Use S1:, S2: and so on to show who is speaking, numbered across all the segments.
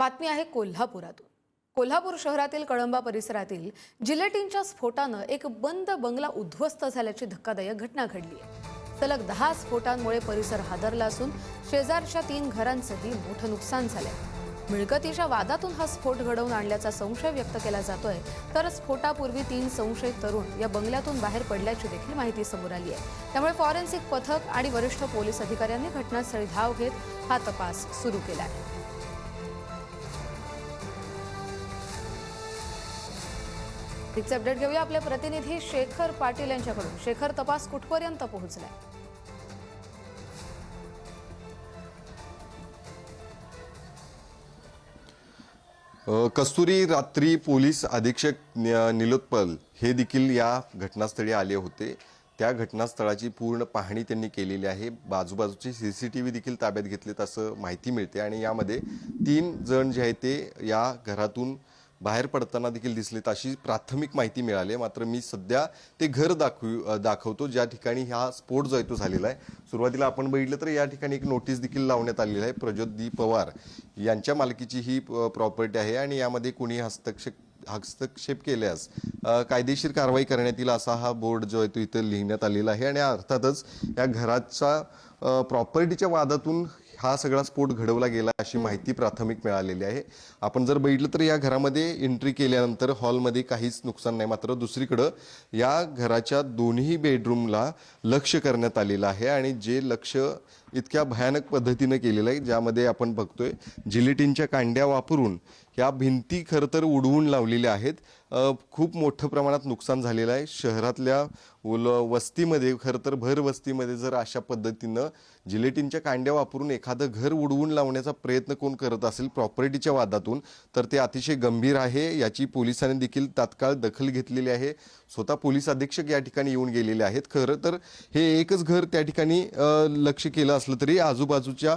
S1: बातमी आहे कोल्हापुरातून। कोल्हापूर शहरातील कळंबा परिसरातील जिलेटिनच्या स्फोटानं एक बंद बंगला उद्ध्वस्त झाल्याची धक्कादायक घटना घडली आहे। सलग 10 स्फोटांमुळे परिसर हादरला असून शेजारच्या 3 घरांचंही मोठं नुकसान झालंय। मिळकतीच्या वादातून हा स्फोट घडवून आणल्याचा संशय व्यक्त केला जातोय, तर स्फोटापूर्वी 3 संशयित तरुण या बंगल्यातून बाहेर पडल्याची देखील माहिती समोर आली आहे। त्यामुळे फॉरेन्सिक पथक आणि वरिष्ठ पोलीस अधिकाऱ्यांनी घटनास्थळी धाव घेत हा तपास सुरू केला आहे। तिचे अपडेट घेऊया आपले प्रतिनिधी शेखर पाटील यांच्याकडून। शेखर, तपास कुठपर्यंत पोहोचलाय?
S2: कस्तुरी रात्री पोलीस अधीक्षक निलोत्पल हे देखील या घटनास्थळी आले होते। त्या घटनास्थळाची पूर्ण पाहणी त्यांनी केलेली आहे। बाजूबाजूचे सीसीटीव्ही देखील ताब्यात घेतलेत असं माहिती मिळते आणि यामध्ये 3 जण जे आहेत ते या घरातून बाहेर पडताना देखील दिसलेत अशी प्राथमिक माहिती मिळाली। मात्र मी सध्या ते घर दाखवतो ज्या ठिकाणी हा स्फोट जो आहे तो झालेला आहे। सुरुवातीला आपण बघितलं तर या ठिकाणी एक नोटीस देखील लावण्यात आलेली आहे। प्रज्योत पवार यांच्या मालकीची ही प्रॉपर्टी आहे आणि यामध्ये कोणी हस्तक्षेप केल्यास कायदेशीर कारवाई करण्यात येईल असा हा बोर्ड जो आहे तो इथे लिहिण्यात आलेला आहे। आणि अर्थातच या घराच्या प्रॉपर्टीच्या वादातून हा सगळा स्फोट घडवला गेला अशी माहिती प्राथमिक मिळालेली आहे। आपण जर बघितलं तर या घरामध्ये एंट्री केल्यानंतर हॉलमध्ये काहीच नुकसान नाही, मात्र दुसरीकडे या घराच्या दोन्ही बेडरूमला लक्ष करण्यात आलेलं आहे आणि जे लक्ष इतक्या भयानक पद्धतीने केलेलं आहे, ज्यामध्ये आपण बघतोय जिलेटिनच्या कांड्या वापरून या भिंती खरं तर उडवून लावलेल्या आहेत। खूप मोठ्या प्रमाणात नुकसान झालेलं आहे। शहरातल्या वस्तीमध्ये खरं तर भर वस्तीमध्ये जर अशा पद्धतीनं जिलेटिनच्या कांड्या वापरून एखादं घर उडवून लावण्याचा प्रयत्न कोण करत असेल प्रॉपर्टीच्या वादातून, तर ते अतिशय गंभीर आहे। याची पोलिसांनी देखील तात्काळ दखल घेतलेली आहे। स्वतः पोलीस अधीक्षक या ठिकाणी येऊन गेलेले आहेत। खरं तर हे एकच घर त्या ठिकाणी लक्ष केलं असलं तरी आजूबाजूच्या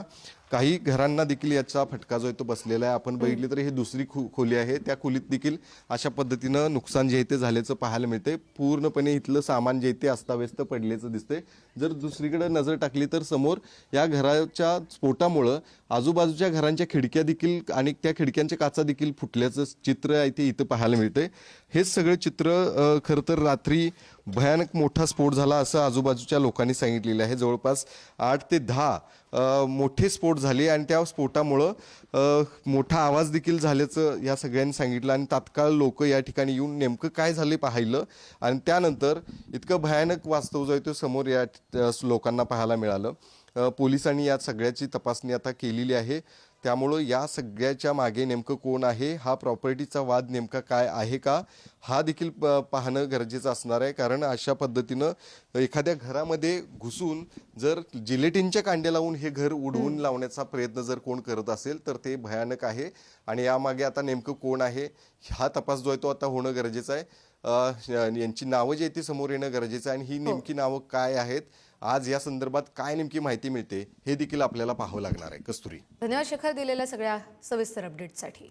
S2: काही घरांना देखील याचा फटका जो आहे तो बसलेला आहे। आपण बघितले तर ही दुसरी खोली आहे, त्या खोलीत देखील अशा पद्धतीनं नुकसान जे ते झाल्याचं पाहायला मिळते। पूर्णपणे इथलं सामान जे ते अस्ताव्यस्त पडल्याचं दिसतंय। जर दुसरीकडे नजर टाकली तर समोर या घराच्या स्फोटामुळे आजूबाजूच्या घरांच्या खिडक्या देखील आणि त्या खिडक्यांच्या काचा देखील फुटल्याचं चित्र आहे ते इथं पाहायला मिळतंय। हेच सगळं चित्र खरं तर रात्री भयानक मोठा स्फोट झाला असं आजूबाजूच्या लोकांनी सांगितलेलं आहे। जवळपास 8 ते 10 मोठे स्फोट झाले आणि त्या स्फोटामुळं मोठा आवाज देखील झाल्याचं या सगळ्यांनी सांगितलं आणि तात्काळ लोक या ठिकाणी येऊन नेमकं काय झाले पाहिलं आणि त्यानंतर इतकं भयानक वास्तव जो आहे तो समोर या लोकांना पाहायला मिळालं। पोलिसांनी या सगळ्याची तपासणी आता केलेली आहे। त्यामुळं या सगळ्याच्या मागे नेमकं कोण आहे, हा प्रॉपर्टीचा वाद नेमका काय आहे का, हा देखील पाहणं गरजेचं असणार आहे। कारण अशा पद्धतीनं एखाद्या घरामध्ये घुसून जर जिलेटिनच्या कांड्या लावून हे घर उडवून लावण्याचा प्रयत्न जर कोण करत असेल तर ते भयानक आहे आणि यामागे आता नेमकं कोण आहे हा तपास जो आहे तो आता होणं गरजेचं आहे। यांची नावं जी आहेत ती समोर येणं गरजेचं आहे आणि ही नेमकी नावं काय आहेत, आज या संदर्भात काय नेमकी माहिती मिळते हे देखील आपल्याला पाहावं लागणार आहे। कस्तुरी,
S1: धन्यवाद शेखर दिलेल्या सगळ्या सविस्तर अपडेटसाठी।